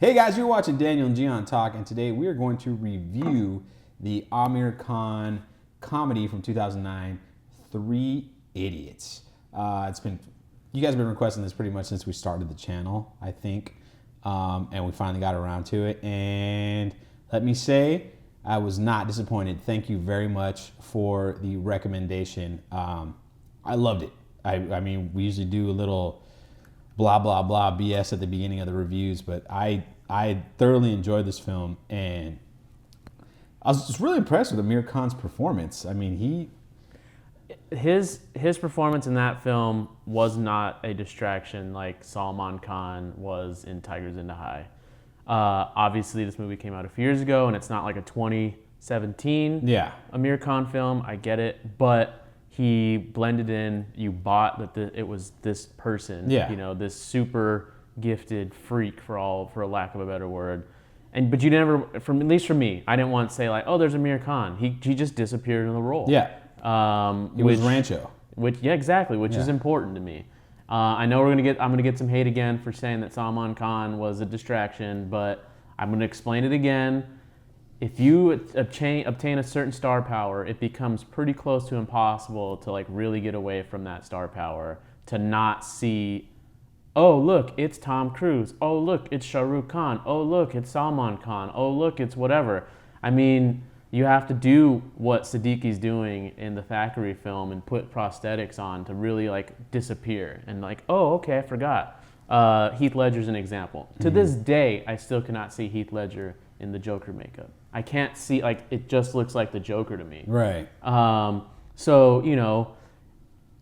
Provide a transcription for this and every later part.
Hey guys, you're watching Daniel and Gian talk, and today we are going to review the Aamir Khan comedy from 2009, Three Idiots. You guys have been requesting this pretty much since we started the channel, I think, and we finally got around to it. And let me say, I was not disappointed. Thank you very much for the recommendation. I loved it. I mean, we usually do a little blah blah blah BS at the beginning of the reviews, but I thoroughly enjoyed this film, and I was just really impressed with Aamir Khan's performance. I mean, his performance in that film was not a distraction like Salman Khan was in Tigers in the High. Obviously, this movie came out a few years ago, and it's not like a 2017 Aamir Khan film. I get it, but he blended in. You bought that it was this person, this super gifted freak, for a lack of a better word. But you never, at least for me, I didn't want to say like, oh, there's Aamir Khan. He just disappeared in the role. It was Rancho. Exactly, which is important to me. I know I'm gonna get some hate again for saying that Salman Khan was a distraction, but I'm gonna explain it again. If you obtain a certain star power, it becomes pretty close to impossible to like really get away from that star power, to not see, oh look, it's Tom Cruise. Oh look, it's Shah Rukh Khan. Oh look, it's Salman Khan. Oh look, it's whatever. I mean, you have to do what Siddiqui's doing in the Thackeray film and put prosthetics on to really like disappear and like, oh okay, I forgot. Heath Ledger's an example. To this day, I still cannot see Heath Ledger in the Joker makeup. I can't see, like, it just looks like the Joker to me. Right. So, you know.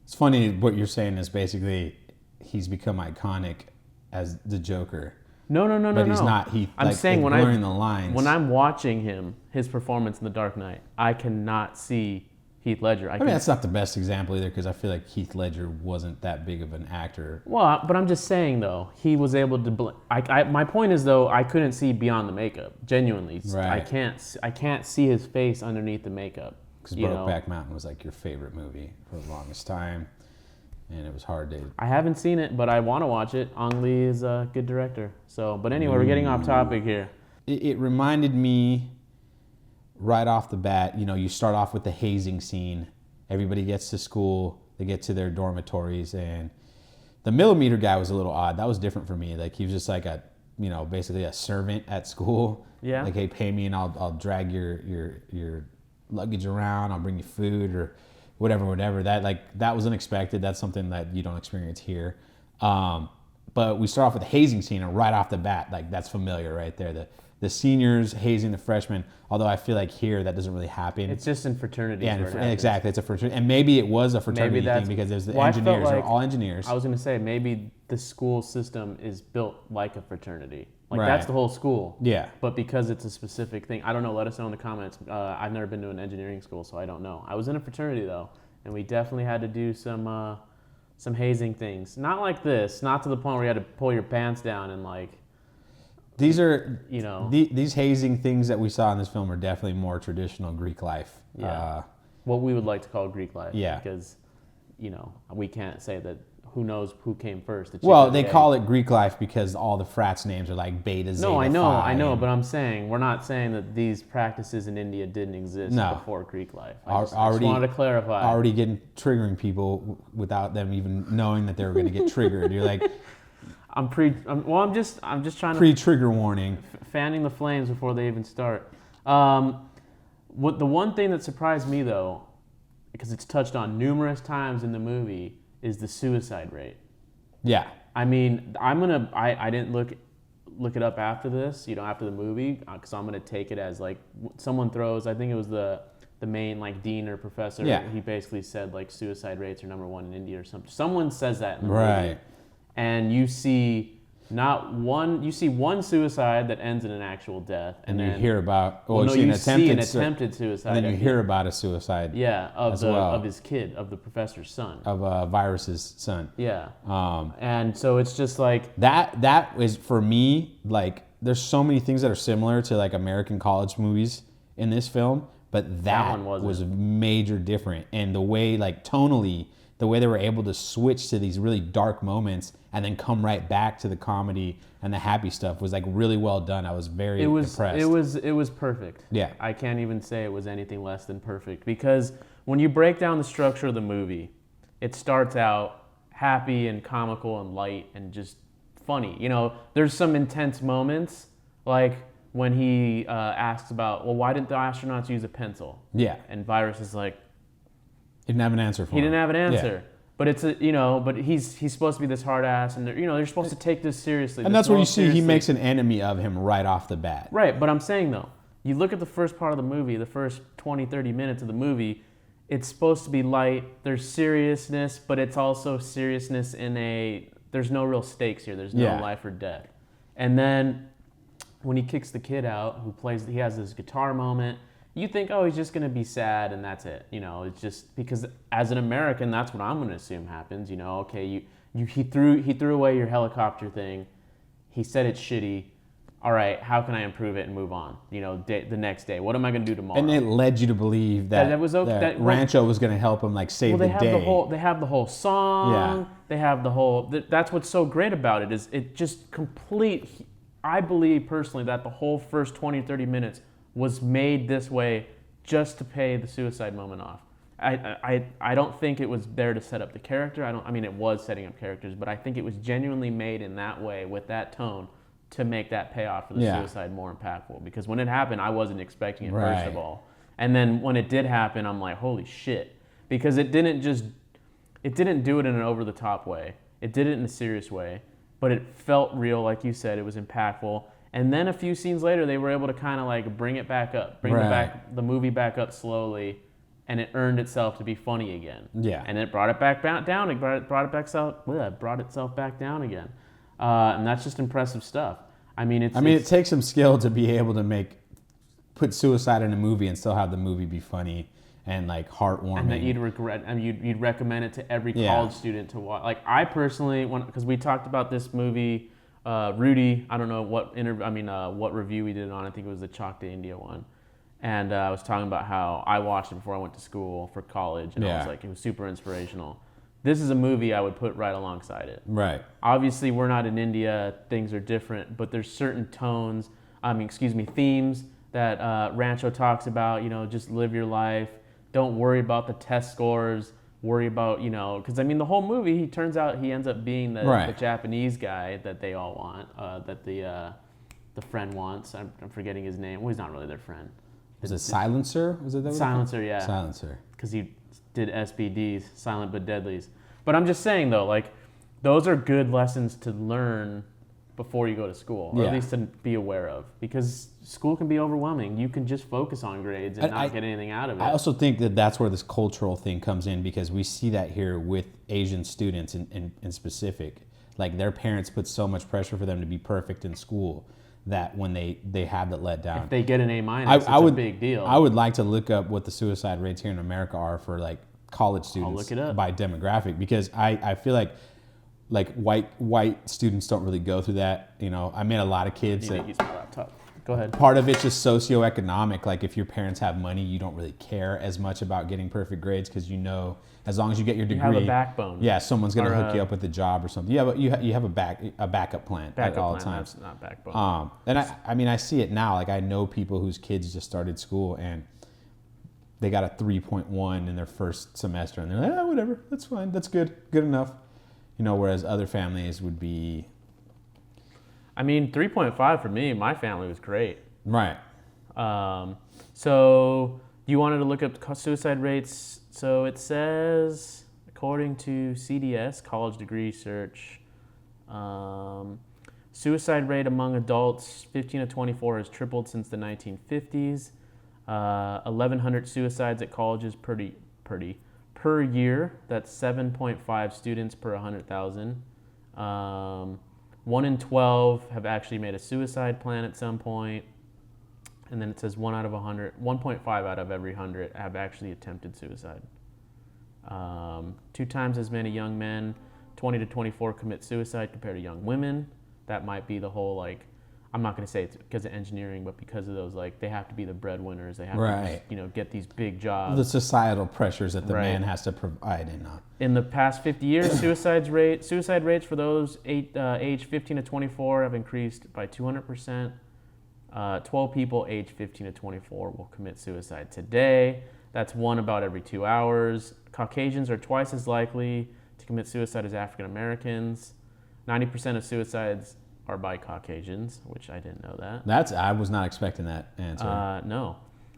It's funny what you're saying is basically he's become iconic as the Joker. No. But he's not. I'm saying when blurring the lines. When I'm watching his performance in The Dark Knight, I cannot see Heath Ledger. I mean, that's not the best example either, because I feel like Heath Ledger wasn't that big of an actor. Well, but I'm just saying, though, he was able to... my point is, though, I couldn't see beyond the makeup, genuinely. Right. I can't see his face underneath the makeup. Because Brokeback Mountain was like your favorite movie for the longest time, and it was hard to... I haven't seen it, but I want to watch it. Ang Lee is a good director. But anyway, we're getting off topic here. It reminded me... right off the bat, you start off with the hazing scene. Everybody gets to school, they get to their dormitories, and the millimeter guy was a little odd. That was different for me. Like, he was just like basically a servant at school. Yeah. Like, hey, pay me and I'll drag your luggage around, I'll bring you food or whatever. That was unexpected. That's something that you don't experience here. But we start off with the hazing scene, and right off the bat, like, that's familiar right there. The seniors hazing the freshmen, although I feel like here that doesn't really happen. It's just in fraternities. Yeah, exactly. It's a fraternity. And maybe it was a fraternity thing because there's the engineers. They're all engineers. I was going to say, maybe the school system is built like a fraternity. Like, right. That's the whole school. Yeah. But because it's a specific thing, I don't know. Let us know in the comments. I've never been to an engineering school, so I don't know. I was in a fraternity, though, and we definitely had to do some hazing things. Not like this. Not to the point where you had to pull your pants down and, like... These are, these hazing things that we saw in this film are definitely more traditional Greek life. Yeah. What we would like to call Greek life. Yeah. Because, we can't say that who knows who came first. Well, they call it Greek life because all the frats' names are like Beta, Zeta, I know, but I'm saying, we're not saying that these practices in India didn't exist before Greek life. I just wanted to clarify. Already triggering people without them even knowing that they were going to get triggered. You're like... I'm just trying to pre-trigger warning, fanning the flames before they even start. The one thing that surprised me, though, because it's touched on numerous times in the movie, is the suicide rate. Yeah. I mean, I didn't look it up after this, after the movie, because I'm gonna take it as like someone throws. I think it was the main like dean or professor. Yeah. He basically said like suicide rates are #1 in India or something. Someone says that in the right. movie. And you see one suicide that ends in an actual death, and then you hear about you see an attempted suicide, and then you hear about a suicide. Yeah, of his kid, of the professor's son, of Virus's son. Yeah, and so it's just like that is for me, like, there's so many things that are similar to like American college movies in this film, but that one was major different, and the way like tonally the way they were able to switch to these really dark moments and then come right back to the comedy and the happy stuff was like really well done. I was very impressed. It was perfect. Yeah. I can't even say it was anything less than perfect, because when you break down the structure of the movie, it starts out happy and comical and light and just funny. You know, there's some intense moments, like when he asks about, well, why didn't the astronauts use a pencil? Yeah. And Virus is like, he didn't have an answer for him. He didn't have an answer. Yeah. But it's but he's supposed to be this hard ass, and they're supposed to take this seriously. And that's where you see he makes an enemy of him right off the bat. Right, but I'm saying though, you look at the first part of the movie, the first 20, 30 minutes of the movie, it's supposed to be light. There's seriousness, but it's also seriousness there's no real stakes here. There's no life or death. And then when he kicks the kid out, he has this guitar moment. You think, oh, he's just going to be sad and that's it. It's just because as an American, that's what I'm going to assume happens. Okay, he threw away your helicopter thing. He said it's shitty. All right, how can I improve it and move on? The next day, what am I going to do tomorrow? And it led you to believe that Rancho was going to help him save the day. They have the whole song. Yeah. They have the whole. That's what's so great about it is it just complete. I believe personally that the whole first 20, 30 minutes was made this way just to pay the suicide moment off. I don't think it was there to set up the character. It was setting up characters, but I think it was genuinely made in that way with that tone to make that payoff for the suicide more impactful. Because when it happened, I wasn't expecting it, first of all. And then when it did happen, I'm like, holy shit. Because it didn't do it in an over-the-top way. It did it in a serious way, but it felt real, like you said. It was impactful. And then a few scenes later, they were able to kind of bring it back up, bring the movie back up slowly, and it earned itself to be funny again. Yeah. And it brought it back down. It brought itself back down again, and that's just impressive stuff. It takes some skill to be able to put suicide in a movie and still have the movie be funny and heartwarming. And that you'd recommend it to every college student to watch. I personally, because we talked about this movie. Rudy, I don't know what what review we did on. I think it was the Chalk to India one, and I was talking about how I watched it before I went to school for college, and I was like, it was super inspirational. This is a movie I would put right alongside it. Right. Obviously, we're not in India; things are different, but there's certain themes that Rancho talks about. Just live your life. Don't worry about the test scores. Worry about, because the whole movie, he ends up being the Japanese guy that they all want, that the friend wants. I'm forgetting his name. Well, he's not really their friend. Was it Silencer? Was it that? Silencer, yeah. Silencer. Because he did SBDs, Silent But Deadlies. But I'm just saying though, those are good lessons to learn before you go to school, or at least to be aware of, because school can be overwhelming. You can just focus on grades and not get anything out of it. I also think that that's where this cultural thing comes in, because we see that here with Asian students in specific. Their parents put so much pressure for them to be perfect in school that when they have that let down. If they get an A-, it's a big deal. I would like to look up what the suicide rates here in America are for college students. I'll look it up. By demographic, because I feel like white students don't really go through that. I met a lot of kids You need to use my laptop. Go ahead. Part of it's just socioeconomic. If your parents have money, you don't really care as much about getting perfect grades, because as long as you get your degree, you have a backbone. Yeah, someone's going to hook you up with a job or something. You have a backup plan at all times. That's not backbone. And I see it now. I know people whose kids just started school and they got a 3.1 in their first semester, and they're like, whatever, that's fine, that's good enough. Whereas other families would be... 3.5 for me, my family was great. Right. So you wanted to look up suicide rates. So it says, according to CDS, College Degree Search, suicide rate among adults 15 to 24 has tripled since the 1950s. 1,100 suicides at colleges per year. That's 7.5 students per 100,000. 1 in 12 have actually made a suicide plan at some point. And then it says 1.5 out of every 100 have actually attempted suicide. 2 times as many young men, 20 to 24, commit suicide compared to young women. That might be the whole I'm not going to say it's because of engineering, but because of those, like, they have to be the breadwinners. They have Right. to, get these big jobs. The societal pressures that the Right. man has to provide. In the past 50 years, suicide rates for those age 15 to 24 have increased by 200%. 12 people aged 15 to 24 will commit suicide today. That's one about every 2 hours. Caucasians are twice as likely to commit suicide as African Americans. 90% of suicides are by Caucasians, which I didn't know that. I was not expecting that answer. No.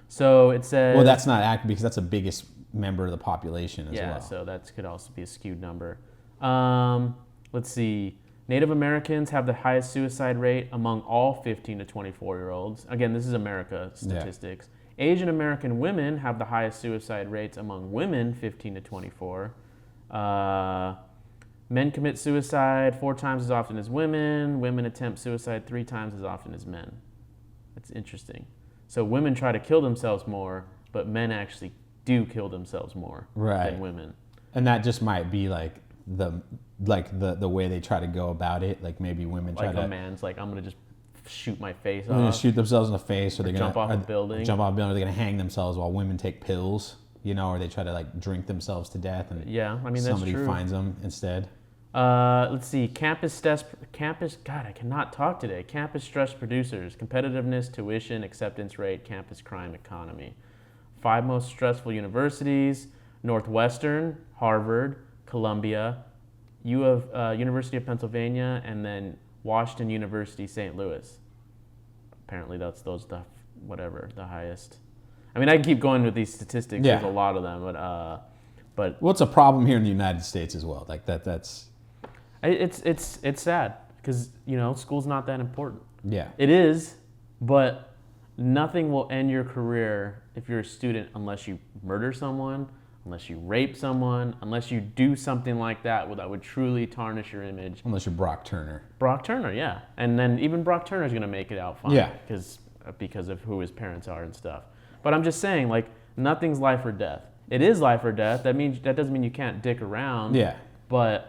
So it says... Well, that's not accurate because that's the biggest member of the population as well. Yeah, so that could also be a skewed number. Let's see. Native Americans have the highest suicide rate among all 15 to 24-year-olds. Again, this is America statistics. Yeah. Asian American women have the highest suicide rates among women 15 to 24. Men commit suicide 4 times as often as women. Women attempt suicide 3 times as often as men. That's interesting. So women try to kill themselves more, but men actually do kill themselves more than women. And that just might be like the way they try to go about it. Like maybe women try to... Like a man's like, I'm going to just shoot my face off. They're going to shoot themselves in the face, or they're going to... Jump off a building. Jump off a building, or they're going to hang themselves while women take pills, or they try to like drink themselves to death and somebody finds them instead. Let's see. Campus. God, I cannot talk today. Campus stress producers: competitiveness, tuition, acceptance rate, campus crime, economy. 5 most stressful universities: Northwestern, Harvard, Columbia, University of Pennsylvania, and then Washington University, St. Louis. Apparently, the highest. I mean, I can keep going with these statistics. Yeah. There's a lot of them, but well, it's a problem here in the United States as well. Like that's. It's sad because school's not that important. Yeah. It is, but nothing will end your career if you're a student unless you murder someone, unless you rape someone, unless you do something like that would truly tarnish your image. Unless you're Brock Turner. Brock Turner, yeah, and then even Brock Turner's gonna make it out fine. Yeah. Because of who his parents are and stuff. But I'm just saying, like, nothing's life or death. It is life or death. That doesn't mean you can't dick around. Yeah. But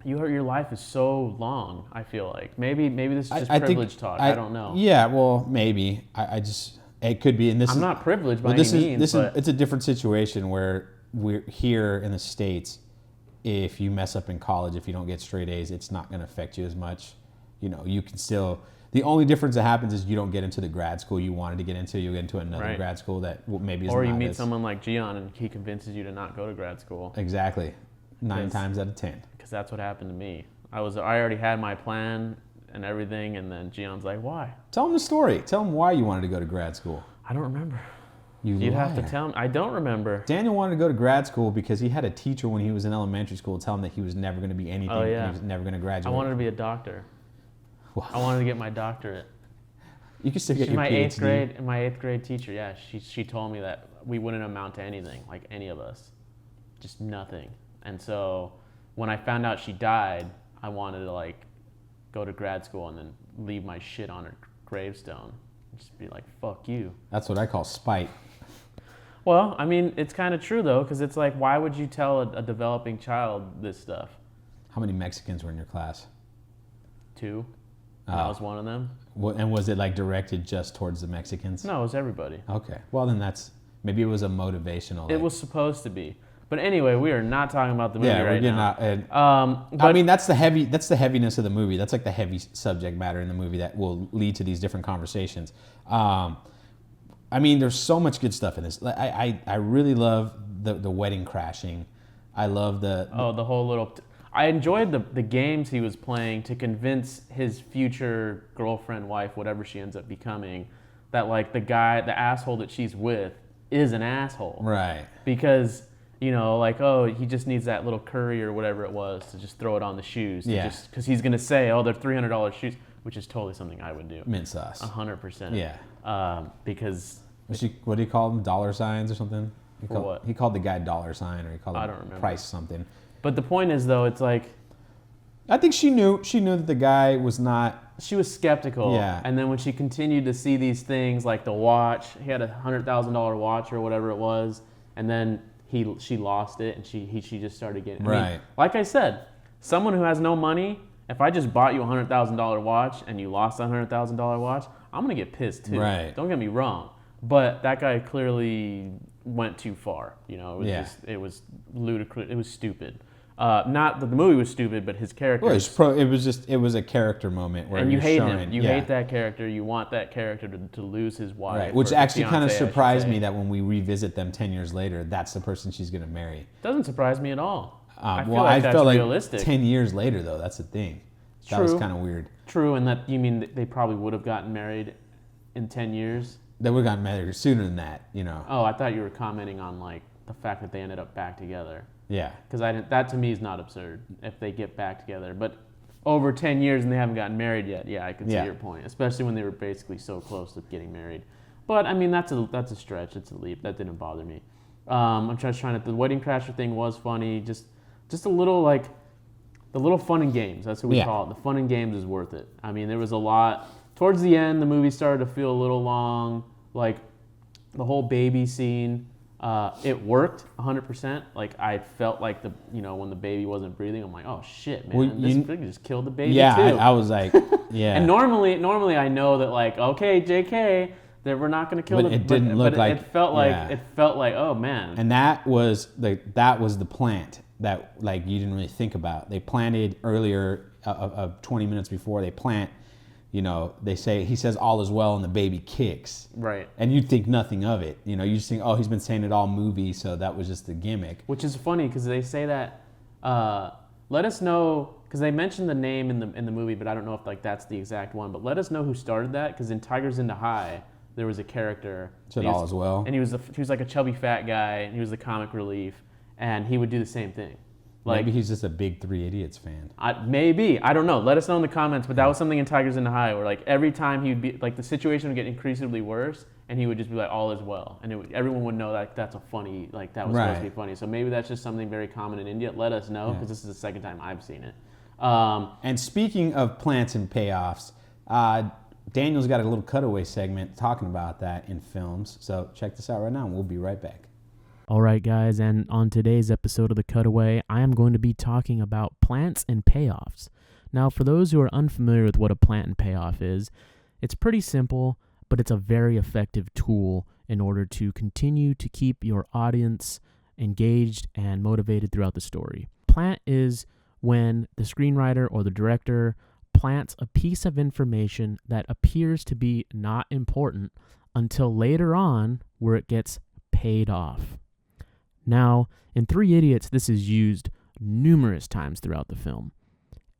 your life is so long. I feel like maybe this is just privilege talk. I don't know. Yeah, well, maybe. It could be. And I'm not privileged by any means. It's a different situation where we're here in the States. If you mess up in college, if you don't get straight A's, it's not going to affect you as much. You can still. The only difference that happens is you don't get into the grad school you wanted to get into. You get into another grad school that maybe is not. Or you meet someone like Gian and he convinces you to not go to grad school. Exactly. 9 times out of 10. Because that's what happened to me. I already had my plan and everything, and then Gion's like, why? Tell him the story. Tell him why you wanted to go to grad school. I don't remember. You'd have to tell him. I don't remember. Daniel wanted to go to grad school because he had a teacher when he was in elementary school tell him that he was never going to be anything. And he was never going to graduate. I wanted to be a doctor. Well, I wanted to get my doctorate. You could still get your PhD. My eighth grade teacher, yeah, she told me that we wouldn't amount to anything, like any of us, just nothing. And so when I found out she died, I wanted to like go to grad school and then leave my shit on her gravestone, just be like, "Fuck you." That's what I call spite. Well, I mean, it's kind of true though, because it's like, why would you tell a developing child this stuff? How many Mexicans were in your class? 2. I was one of them. And was it like directed just towards the Mexicans? No, it was everybody. Okay. Well, then maybe it was a motivational. It was supposed to be. But anyway, we are not talking about the movie right now. I mean, that's the heaviness of the movie. That's like the heavy subject matter in the movie that will lead to these different conversations. I mean, there's so much good stuff in this. I really love the wedding crashing. I love the whole little. I enjoyed the games he was playing to convince his future girlfriend, wife, whatever she ends up becoming, that like the asshole that she's with is an asshole. Right. Because, like, oh, he just needs that little curry or whatever it was to just throw it on the shoes. Because he's going to say, oh, they're $300 shoes, which is totally something I would do. Mint sauce. 100%. Yeah. Because... What do you call them? $signs or something? What? He called the guy $sign, or he called him price something. But the point is, though, it's like... I think she knew that the guy was not... She was skeptical. Yeah. And then when she continued to see these things, like the watch, he had a $100,000 watch or whatever it was, and then she lost it, and she just started getting... Right. I mean, like I said, someone who has no money If I just bought you a $100,000 watch and you lost a $100,000 watch, I'm gonna get pissed too. Right. Don't get me wrong, but that guy clearly went too far. You know, it was ludicrous. It was stupid. Not that the movie was stupid, but his character. Well, it was a character moment where and you hate him. You yeah. hate that character. You want that character to lose his wife. Right. Which actually kind of fiancé, surprised me that when we revisit them 10 years later, that's the person she's going to marry. Doesn't surprise me at all. I that's felt like realistic. 10 years later, though, that's the thing. That was kind of weird. True, and that you mean they probably would have gotten married in 10 years? They would have gotten married sooner than that, you know. Oh, I thought you were commenting on like the fact that they ended up back together. Yeah. Because that to me is not absurd if they get back together. But over 10 years and they haven't gotten married yet, yeah, I can see your point. Especially when they were basically so close to getting married. But I mean, that's a stretch. It's a leap. That didn't bother me. I'm just trying to. The wedding crasher thing was funny. Just a little like the little fun and games. That's what we call it. The fun and games is worth it. I mean, there was a lot. Towards the end, the movie started to feel a little long. Like the whole baby scene. It worked 100%. Like I felt like when the baby wasn't breathing, I'm like, oh shit, man, well, this freaking just killed the baby yeah, too. I was like, yeah. And normally I know that like, okay, JK, that we're not gonna kill but the. It didn't look like. It felt like, oh man. And that was the plant that like you didn't really think about. They planted earlier, 20 minutes before they plant. You know, he says all is well and the baby kicks. Right. And you'd think nothing of it. You know, you just think, oh, he's been saying it all movie, so that was just a gimmick. Which is funny because they say that, let us know, because they mentioned the name in the movie, but I don't know if like that's the exact one. But let us know who started that, because in Tigers into High, there was a character. Said all is well. And he was like a chubby fat guy, and he was the comic relief, and he would do the same thing. Like, maybe he's just a big Three Idiots fan. Maybe. I don't know. Let us know in the comments. But that was something in Tigers in the High where like every time he would be like the situation would get increasingly worse and he would just be like all is well. And everyone would know that that's a funny, like that was supposed to be funny. So maybe that's just something very common in India. Let us know because this is the second time I've seen it. And speaking of plants and payoffs, Daniel's got a little cutaway segment talking about that in films. So check this out right now and we'll be right back. All right, guys, and on today's episode of The Cutaway, I am going to be talking about plants and payoffs. Now, for those who are unfamiliar with what a plant and payoff is, it's pretty simple, but it's a very effective tool in order to continue to keep your audience engaged and motivated throughout the story. Plant is when the screenwriter or the director plants a piece of information that appears to be not important until later on where it gets paid off. Now, in Three Idiots, this is used numerous times throughout the film.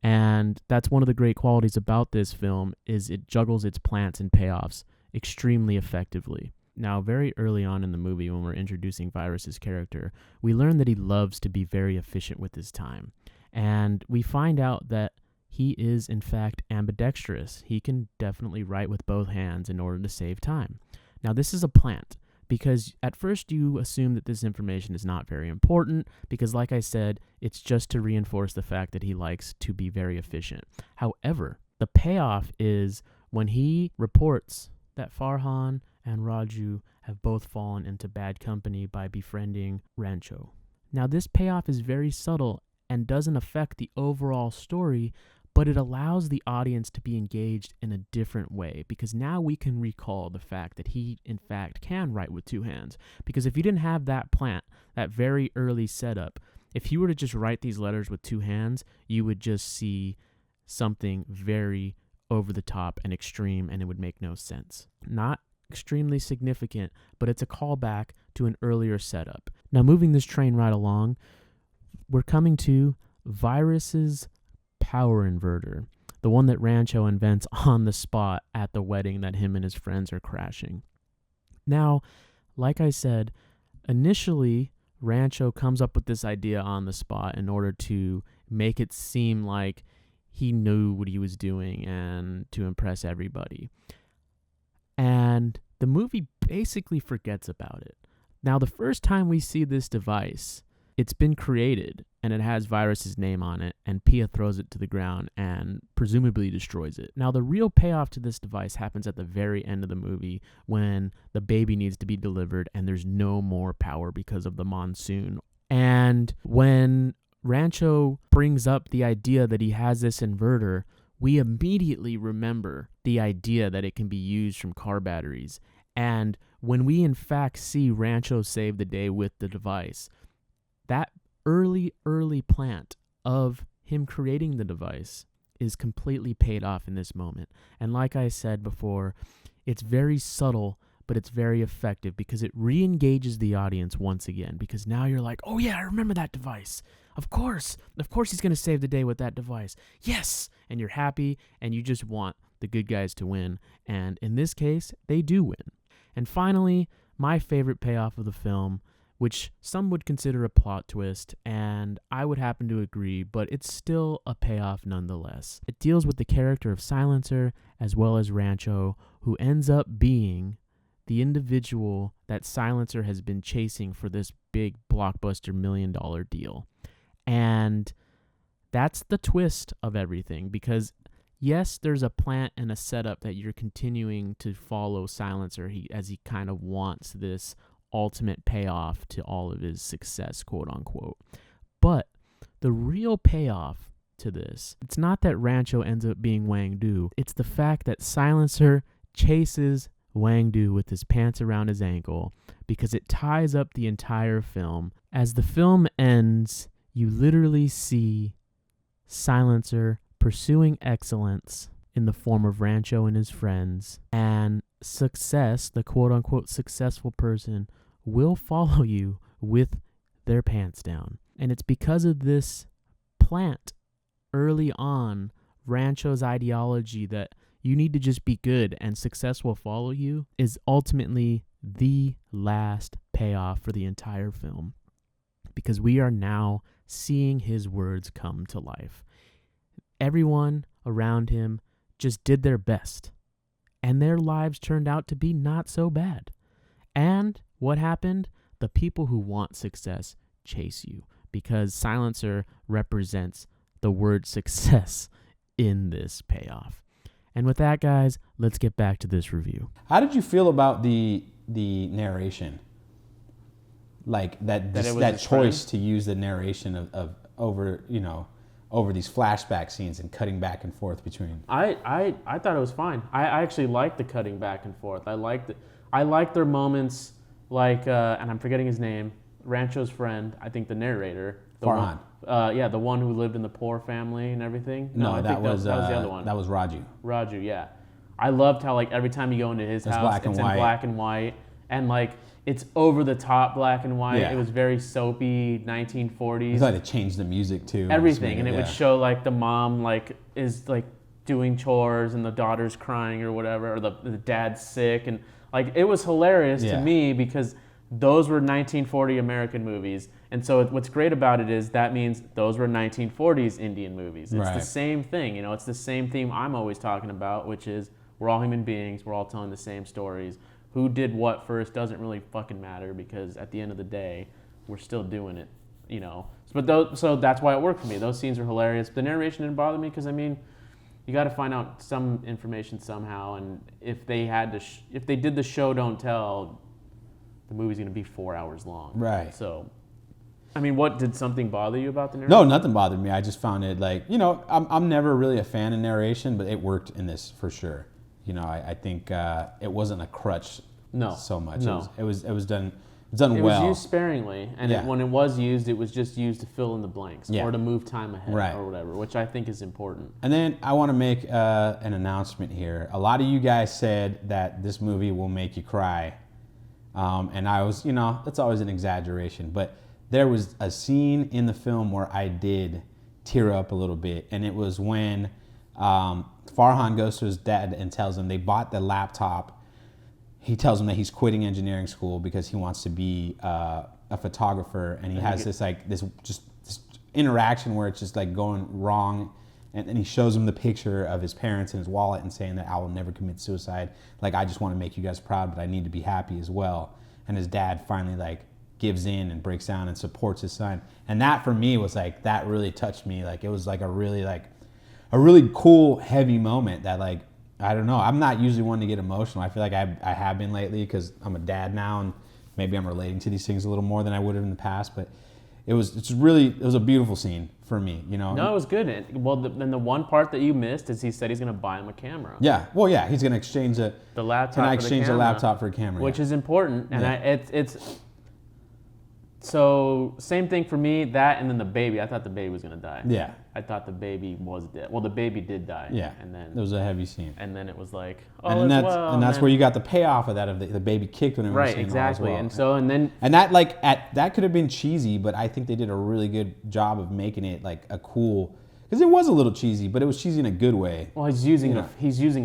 And that's one of the great qualities about this film is it juggles its plants and payoffs extremely effectively. Now, very early on in the movie, when we're introducing Virus's character, we learn that he loves to be very efficient with his time. And we find out that he is, in fact, ambidextrous. He can definitely write with both hands in order to save time. Now, this is a plant. Because at first you assume that this information is not very important because, like I said, it's just to reinforce the fact that he likes to be very efficient. However, the payoff is when he reports that Farhan and Raju have both fallen into bad company by befriending Rancho. Now, this payoff is very subtle and doesn't affect the overall story, but it allows the audience to be engaged in a different way because now we can recall the fact that he, in fact, can write with two hands. Because if you didn't have that plant, that very early setup, if you were to just write these letters with two hands, you would just see something very over the top and extreme, and it would make no sense. Not extremely significant, but it's a callback to an earlier setup. Now, moving this train right along, we're coming to Virus's power inverter, the one that Rancho invents on the spot at the wedding that him and his friends are crashing. Now, like I said, initially Rancho comes up with this idea on the spot in order to make it seem like he knew what he was doing and to impress everybody. And the movie basically forgets about it. Now, the first time we see this device, it's been created and it has Virus's name on it, and Pia throws it to the ground and presumably destroys it. Now, the real payoff to this device happens at the very end of the movie when the baby needs to be delivered and there's no more power because of the monsoon. And when Rancho brings up the idea that he has this inverter, we immediately remember the idea that it can be used from car batteries. And when we in fact see Rancho save the day with the device, that early plant of him creating the device is completely paid off in this moment. And like I said before, it's very subtle, but it's very effective because it re-engages the audience once again, because now you're like, oh yeah, I remember that device. Of course he's going to save the day with that device. Yes! And you're happy, and you just want the good guys to win. And in this case, they do win. And finally, my favorite payoff of the film, which some would consider a plot twist, and I would happen to agree, but it's still a payoff nonetheless. It deals with the character of Silencer as well as Rancho, who ends up being the individual that Silencer has been chasing for this big blockbuster $1 million deal. And that's the twist of everything, because yes, there's a plant and a setup that you're continuing to follow Silencer as he kind of wants this ultimate payoff to all of his success, quote unquote. But the real payoff to this, it's not that Rancho ends up being Wang Du, it's the fact that Silencer chases Wang Du with his pants around his ankle, because it ties up the entire film. As the film ends, you literally see Silencer pursuing excellence in the form of Rancho and his friends, and success, the quote-unquote successful person, will follow you with their pants down. And it's because of this plant early on, Rancho's ideology that you need to just be good and success will follow you, is ultimately the last payoff for the entire film, because we are now seeing his words come to life. Everyone around him just did their best, and their lives turned out to be not so bad. And what happened? The people who want success chase you, because Silencer represents the word success in this payoff. And with that, guys, let's get back to this review. How did you feel about the narration? Like that choice to use the narration of over these flashback scenes and cutting back and forth between. I thought it was fine. I actually liked the cutting back and forth. I liked their moments, like and I'm forgetting his name, Rancho's friend. I think the narrator. Farhan. The one who lived in the poor family and everything. No, that was the other one. That was Raju. Raju, yeah. I loved how like every time you go into his house, it's in black and white, and like it's over the top black and white. Yeah. It was very soapy 1940s. It's like they changed the music too. Everything, and it would show like the mom like is like doing chores and the daughter's crying or whatever, or the dad's sick, and like it was hilarious to me because those were 1940 American movies. And so what's great about it is that means those were 1940s Indian movies. It's the same thing, it's the same theme I'm always talking about, which is we're all human beings, we're all telling the same stories. Who did what first doesn't really fucking matter, because at the end of the day, we're still doing it, So that's why it worked for me. Those scenes are hilarious. The narration didn't bother me because, you got to find out some information somehow. And if they if they did the show don't tell, the movie's going to be 4 hours long. Right. So, what did something bother you about the narration? No, nothing bothered me. I just found it I'm never really a fan of narration, but it worked in this for sure. I think it wasn't a crutch so much. No. It was done well. It was used sparingly, and when it was used, it was just used to fill in the blanks or to move time ahead or whatever, which I think is important. And then I want to make an announcement here. A lot of you guys said that this movie will make you cry. And I was, that's always an exaggeration, but there was a scene in the film where I did tear up a little bit, and it was when Farhan goes to his dad and tells him they bought the laptop. He tells him that he's quitting engineering school because he wants to be a photographer, and he has this interaction where it's just like going wrong, and then he shows him the picture of his parents in his wallet and saying that I will never commit suicide. Like, I just want to make you guys proud, but I need to be happy as well. And his dad finally gives in and breaks down and supports his son. And that for me was that really touched me. It was a really cool, heavy moment that I don't know. I'm not usually one to get emotional. I feel like I have been lately because I'm a dad now, and maybe I'm relating to these things a little more than I would have in the past. But it was a beautiful scene for me, you know. No, it was good. Then the one part that you missed is he said he's going to buy him a camera. Yeah, well, yeah, he's going to exchange the laptop. Can I exchange a laptop for a camera? Which is important, and it's. So same thing for me. That and then the baby. I thought the baby was going to die. Yeah. I thought the baby was dead. Well, the baby did die. Yeah. And then it was a heavy scene. And then it was like, and that's where you got the payoff of that, of the baby kicked when it was right, exactly. Well. And that could have been cheesy, but I think they did a really good job of making it like a cool, because it was a little cheesy, but it was cheesy in a good way. Well, he's using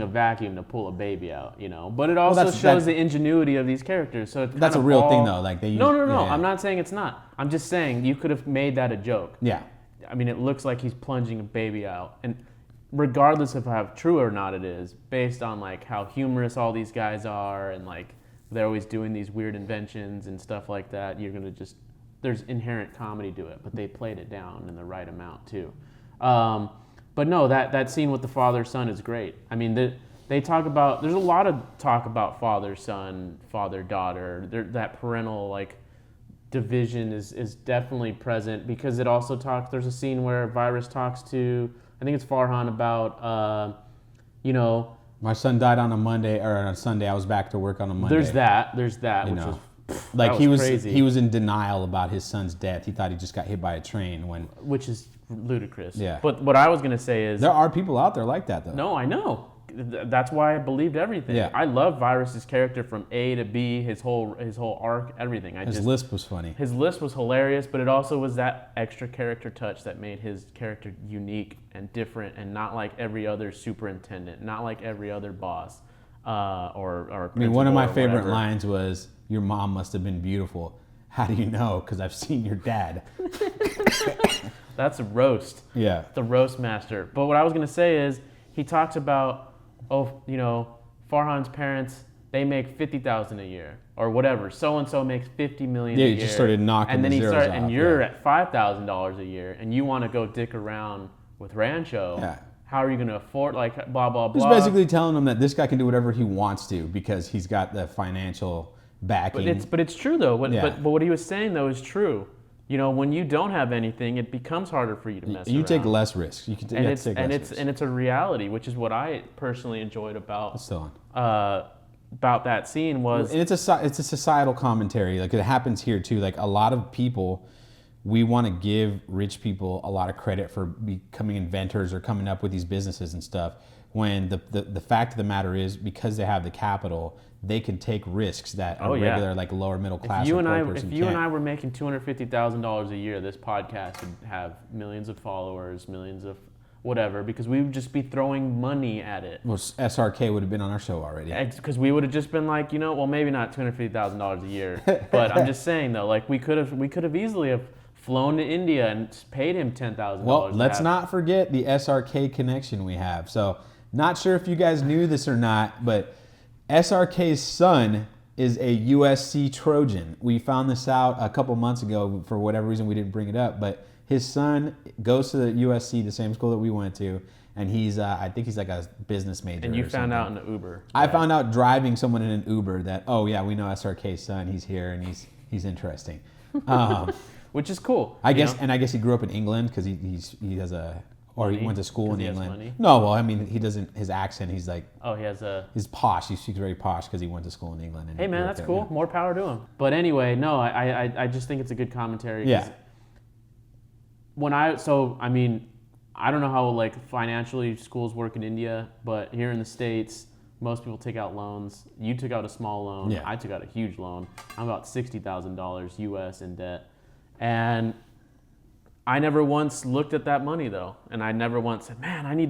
a vacuum to pull a baby out, you know. But it also shows the ingenuity of these characters. So it's that's a real thing, though. Like no. I'm not saying it's not. I'm just saying you could have made that a joke. Yeah. I mean, it looks like he's plunging a baby out, and regardless of how true or not it is, based on like how humorous all these guys are, and like they're always doing these weird inventions and stuff like that, you're gonna there's inherent comedy to it, but they played it down in the right amount too. But no, that scene with the father-son is great. I mean, they talk about, there's a lot of talk about father-son, father-daughter. That parental like division is definitely present, because it also there's a scene where Virus talks to, I think it's Farhan, about, my son died on a Monday or on a Sunday. I was back to work on a Monday. There's that, which was like crazy. He was in denial about his son's death. He thought he just got hit by a train which is ludicrous. Yeah. But what I was gonna say is there are people out there like that, though. No, I know. That's why I believed everything. Yeah. I love Virus's character from A to B, his whole arc, everything. His lisp was funny. His lisp was hilarious, but it also was that extra character touch that made his character unique and different, and not like every other superintendent, not like every other boss, or. I mean, one of my favorite lines was, "Your mom must have been beautiful. How do you know? Because I've seen your dad." That's a roast. Yeah. The roast master. But what I was gonna say is, he talks about, Farhan's parents, they make $50,000 a year or whatever. So and so makes $50 million a year. Yeah, he just started knocking and then the zeros off. And you're at $5,000 a year, and you want to go dick around with Rancho. Yeah. How are you going to afford, like, blah, blah, blah. He's basically telling them that this guy can do whatever he wants to because he's got the financial backing. But it's true, though. But what he was saying, though, is true. You know, when you don't have anything, it becomes harder for you to mess around. You take less risks. You can take less risks. And it's a reality, which is what I personally enjoyed about that scene was. And it's a societal commentary. Like, it happens here too. Like, a lot of people, we want to give rich people a lot of credit for becoming inventors or coming up with these businesses and stuff. When the fact of the matter is, because they have the capital, they can take risks that a regular, like, lower middle class. If you and I were making $250,000 a year, this podcast would have millions of followers, millions of whatever, because we would just be throwing money at it. Well, SRK would have been on our show already. Because we would have just been like, well, maybe not $250,000 a year, but I'm just saying though, like, we could have easily have flown to India and paid him $10,000. Well, let's not forget the SRK connection we have. So, not sure if you guys knew this or not, but SRK's son is a USC Trojan. We found this out a couple months ago. For whatever reason, we didn't bring it up, but his son goes to the USC, the same school that we went to, and he's, I think he's like a business major. And you found out in an Uber. I found out driving someone in an Uber that, we know SRK's son. He's here and he's interesting, which is cool. I guess he grew up in England because he has a. Or he went to school in England. Money? No, well, I mean, he doesn't. His accent, he's like. Oh, he has a. He's posh. He speaks very posh because he went to school in England. And hey, man, that's cool. Yeah. More power to him. But anyway, no, I just think it's a good commentary. Yeah. I don't know how like financially schools work in India, but here in the States, most people take out loans. You took out a small loan. Yeah. I took out a huge loan. I'm about $60,000 US in debt, and I never once looked at that money though, and I never once said, "Man, I need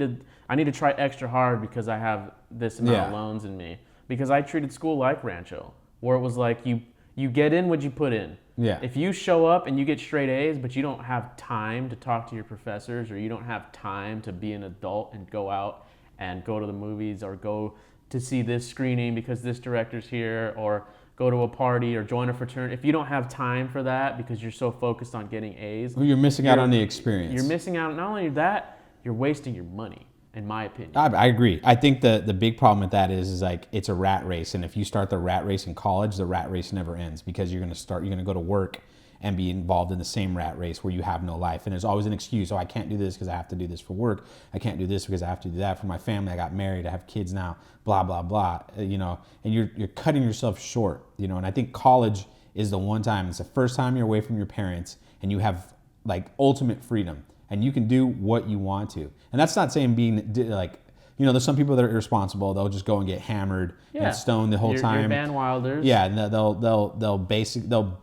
to try extra hard because I have this amount of loans in me." Because I treated school like Rancho, where it was like you get in what you put in. Yeah. If you show up and you get straight A's, but you don't have time to talk to your professors, or you don't have time to be an adult and go out and go to the movies or go to see this screening because this director's here, or go to a party or join a fraternity. If you don't have time for that because you're so focused on getting A's, well, you're missing out on the experience. You're missing out. Not only that, you're wasting your money, in my opinion. I agree. I think the big problem with that is like it's a rat race, and if you start the rat race in college, the rat race never ends because you're going to go to work and be involved in the same rat race where you have no life. And there's always an excuse. Oh, I can't do this because I have to do this for work. I can't do this because I have to do that for my family. I got married. I have kids now, blah, blah, blah, you know, and you're cutting yourself short, you know. And I think college is the one time, it's the first time you're away from your parents and you have like ultimate freedom and you can do what you want to. And that's not saying being like, you know, there's some people that are irresponsible. They'll just go and get hammered and stoned the whole time. Your Van Wilders. Yeah, and they'll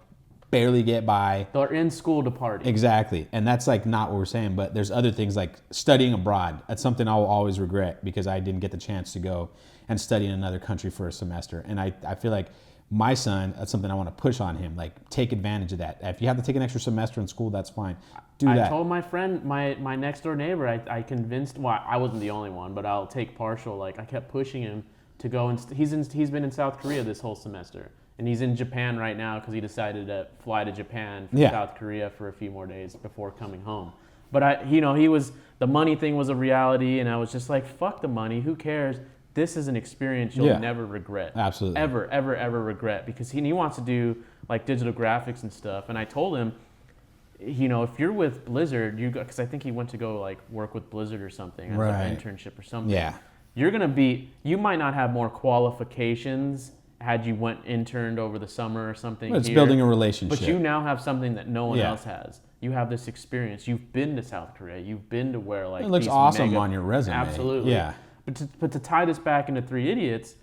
barely get by. They're in school to party. Exactly, and that's like not what we're saying. But there's other things like studying abroad. That's something I'll always regret because I didn't get the chance to go and study in another country for a semester. And I feel like my son, that's something I want to push on him. Like, take advantage of that. If you have to take an extra semester in school, that's fine. Do that. I told my friend, my next door neighbor, I convinced, well, I wasn't the only one, but I'll take partial. Like, I kept pushing him to go, and he's been in South Korea this whole semester. And he's in Japan right now because he decided to fly to Japan from South Korea for a few more days before coming home. But the money thing was a reality, and I was just like, fuck the money, who cares? This is an experience you'll never regret. Absolutely. Ever, ever, ever regret. Because he wants to do like digital graphics and stuff. And I told him, you know, if you're with Blizzard, because I think he went to go like work with Blizzard or something as an internship or something. Yeah. You might not have more qualifications had you interned over the summer or something. It's building a relationship. But you now have something that no one else has. You have this experience. You've been to South Korea. You've been to where like it looks awesome on your resume. Absolutely. Yeah. But to tie this back into Three Idiots,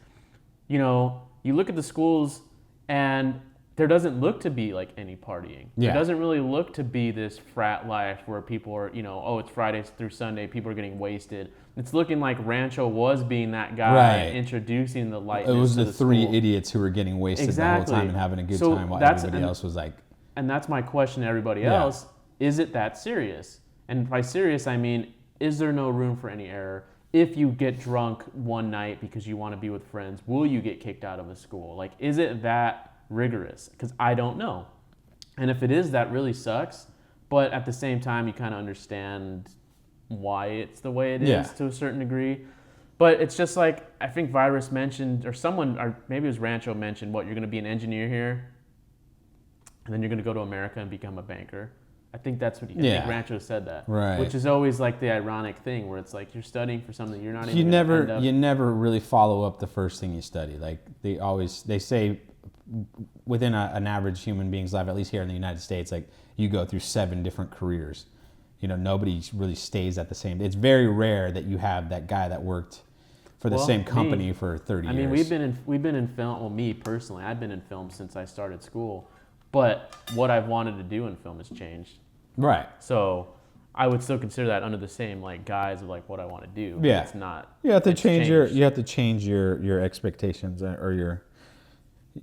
you know, you look at the schools and there doesn't look to be like any partying. Yeah. There doesn't really look to be this frat life where people are, you know, oh, it's Fridays through Sunday, people are getting wasted. It's looking like Rancho was being that guy introducing the lightness. It was to the three school. idiots who were getting wasted the whole time and having a good time while everybody else was like. And that's my question to everybody else. Is it that serious? And by serious, I mean, is there no room for any error? If you get drunk one night because you want to be with friends, will you get kicked out of a school? Like, is it that rigorous? Because I don't know. And if it is, that really sucks. But at the same time, you kind of understand why it's the way it is to a certain degree. But it's just like, I think Virus mentioned, or someone, or maybe it was Rancho mentioned, you're going to be an engineer here, and then you're going to go to America and become a banker. I think that's what I think Rancho said that. Right. Which is always like the ironic thing where it's like you're studying for something you're not even you never really follow up the first thing you study. Like they say within an average human being's life, at least here in the United States, like you go through 7 different careers. You know, nobody really stays at the same. It's very rare that you have that guy that worked for the same company for 30 years. I mean, we've been in film. Well, me personally, I've been in film since I started school. But what I've wanted to do in film has changed. Right. So I would still consider that under the same like guise of like what I want to do. Yeah. It's not. You have to change your expectations or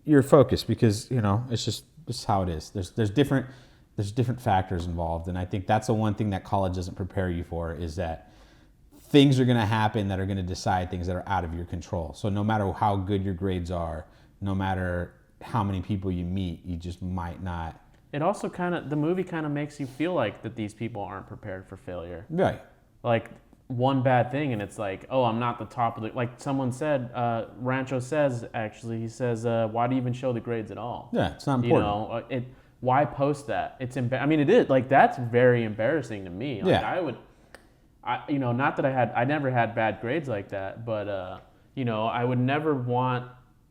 your focus because, you know, it's just how it is. There's different factors involved, and I think that's the one thing that college doesn't prepare you for is that things are going to happen that are going to decide things that are out of your control. So no matter how good your grades are, no matter how many people you meet, you just might not. It also the movie kind of makes you feel like that these people aren't prepared for failure. Right. Like one bad thing and it's like, oh, I'm not the top of the, like someone said, Rancho says, actually, he says, why do you even show the grades at all? Yeah, it's not important. You know, why post that? It's I mean, it is, like, that's very embarrassing to me. Like, you know, not that I never had bad grades like that, but, you know, I would never want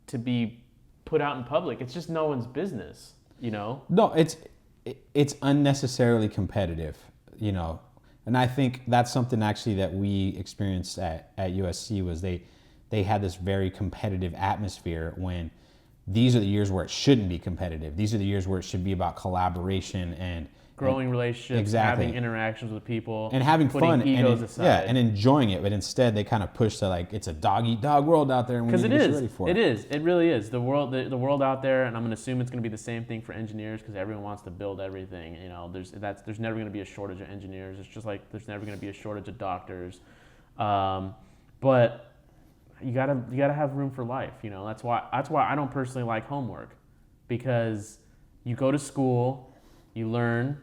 to be put out in public. It's just no one's business, you know? No, it's unnecessarily competitive, you know. And I think that's something actually that we experienced at USC was they had this very competitive atmosphere when these are the years where it shouldn't be competitive. These are the years where it should be about collaboration and growing relationships, having interactions with people, and having fun, egos aside. Yeah, and enjoying it. But instead, they kind of push to like it's a dog eat dog world out there, and we need to be ready for it. It is. It really is. The world out there, and I'm gonna assume it's gonna be the same thing for engineers because everyone wants to build everything. You know, there's never gonna be a shortage of engineers. It's just like there's never gonna be a shortage of doctors. But you gotta have room for life. You know, that's why I don't personally like homework, because you go to school. You learn.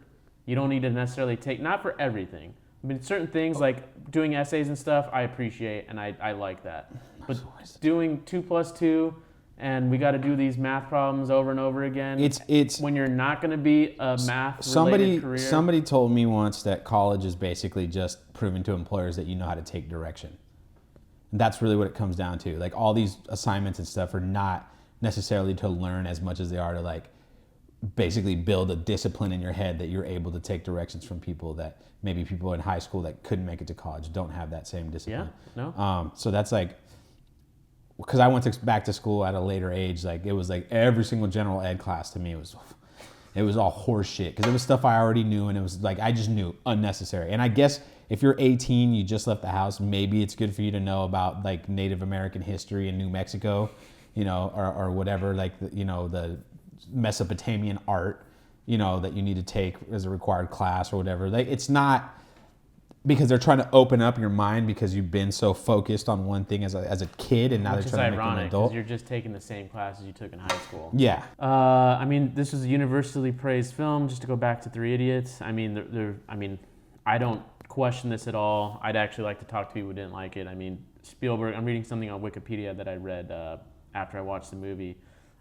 You don't need to necessarily take, not for everything. I mean, certain things like doing essays and stuff, I appreciate and I like that. But doing 2 + 2 and we got to do these math problems over and over again. It's when you're not going to be a math-related career. Somebody told me once that college is basically just proving to employers that you know how to take direction. And that's really what it comes down to. Like all these assignments and stuff are not necessarily to learn as much as they are to like basically build a discipline in your head that you're able to take directions from people that maybe people in high school that couldn't make it to college don't have that same discipline. Yeah, no. So that's like, because I went back to school at a later age, like it was like every single general ed class to me it was all horse shit because it was stuff I already knew and it was like I just knew unnecessary. And I guess if you're 18, you just left the house, maybe it's good for you to know about like Native American history in New Mexico, you know, or whatever, like you know the Mesopotamian art, you know, that you need to take as a required class or whatever. Like it's not because they're trying to open up your mind because you've been so focused on one thing as a kid and now they're trying to make you an adult. Because you're just taking the same classes you took in high school. Yeah. I mean, this is a universally praised film. Just to go back to Three Idiots. I mean, I don't question this at all. I'd actually like to talk to people who didn't like it. I mean, Spielberg. I'm reading something on Wikipedia that I read after I watched the movie.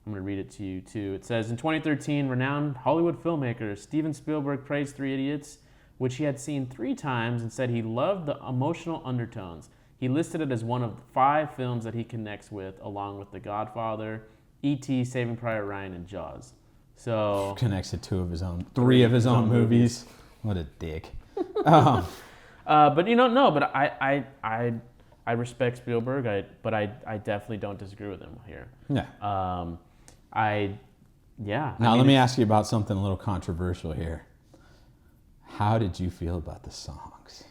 I'm going to read it to you too. It says, in 2013, renowned Hollywood filmmaker Steven Spielberg praised Three Idiots, which he had seen 3 times, and said he loved the emotional undertones. He listed it as one of 5 films that he connects with, along with The Godfather, E.T., Saving Private Ryan, and Jaws. So connects to 3 of his own movies. What a dick. But you know, no. But I respect Spielberg. But I definitely don't disagree with him here. Yeah. Yeah. Now let me ask you about something a little controversial here. How did you feel about the songs?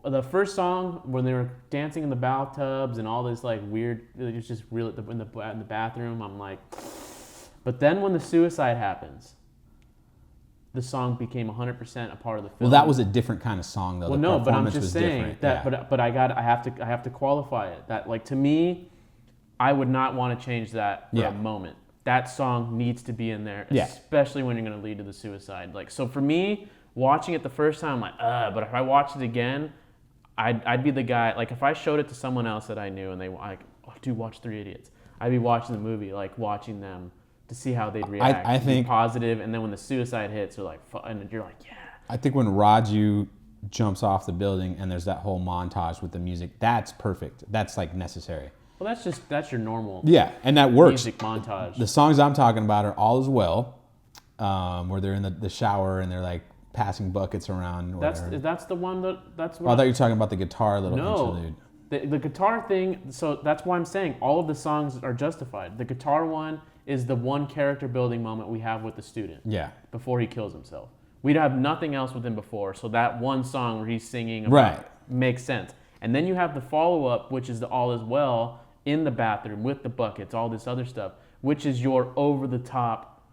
The first song when they were dancing in the bathtubs and all this like weird, it was just real in the bathroom. I'm like, but then when the suicide happens, the song became 100% a part of the film. Well, that was a different kind of song though. Well, the no, but I'm performance just was saying different. that. Yeah. But I have to qualify it. That like to me, I would not want to change that for a moment. That song needs to be in there, especially when you're going to lead to the suicide. Like, so for me, watching it the first time, I'm like, but if I watched it again, I'd be the guy, like if I showed it to someone else that I knew and they like, oh, dude, watch Three Idiots. I'd be watching the movie, like watching them to see how they'd react. I think positive, and then when the suicide hits, they're like, and you're like, yeah. I think when Raju jumps off the building and there's that whole montage with the music, that's perfect. That's like necessary. Well, that's your normal. Yeah, and that works. Music montage. The songs I'm talking about are All Is Well, where they're in the shower and they're like passing buckets around. That's the one that's. What I thought you were talking about the guitar little interlude. The guitar thing. So that's why I'm saying all of the songs are justified. The guitar one is the one character building moment we have with the student. Yeah. Before he kills himself, we'd have nothing else with him before. So that one song where he's singing makes sense. And then you have the follow up, which is the All Is Well. In the bathroom with the buckets, all this other stuff, which is your over-the-top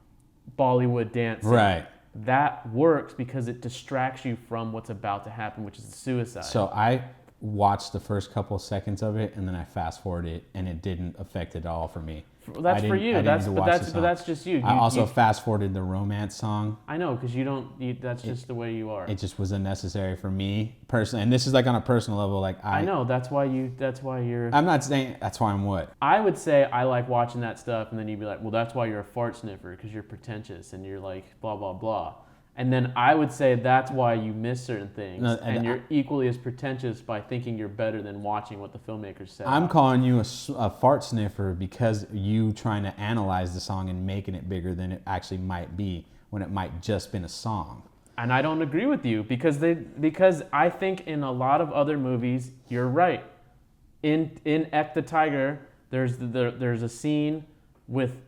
Bollywood dance. Right. That works because it distracts you from what's about to happen, which is the suicide. So I watched the first couple seconds of it, and then I fast-forwarded it, and it didn't affect it at all for me. That's for you. But that's just you. I also fast-forwarded the romance song. I know, because that's just the way you are. It just was unnecessary for me personally, and this is like on a personal level. Like I know that's why you're. I'm not saying that's why I'm what. I would say I like watching that stuff, and then you'd be like, well, that's why you're a fart sniffer, because you're pretentious, and you're like blah blah blah. And then I would say that's why you miss certain things, and you're equally as pretentious by thinking you're better than watching what the filmmakers said. I'm calling you a fart sniffer because you trying to analyze the song and making it bigger than it actually might be when it might just been a song. And I don't agree with you because I think in a lot of other movies you're right. In Ek the Tiger, there's a scene with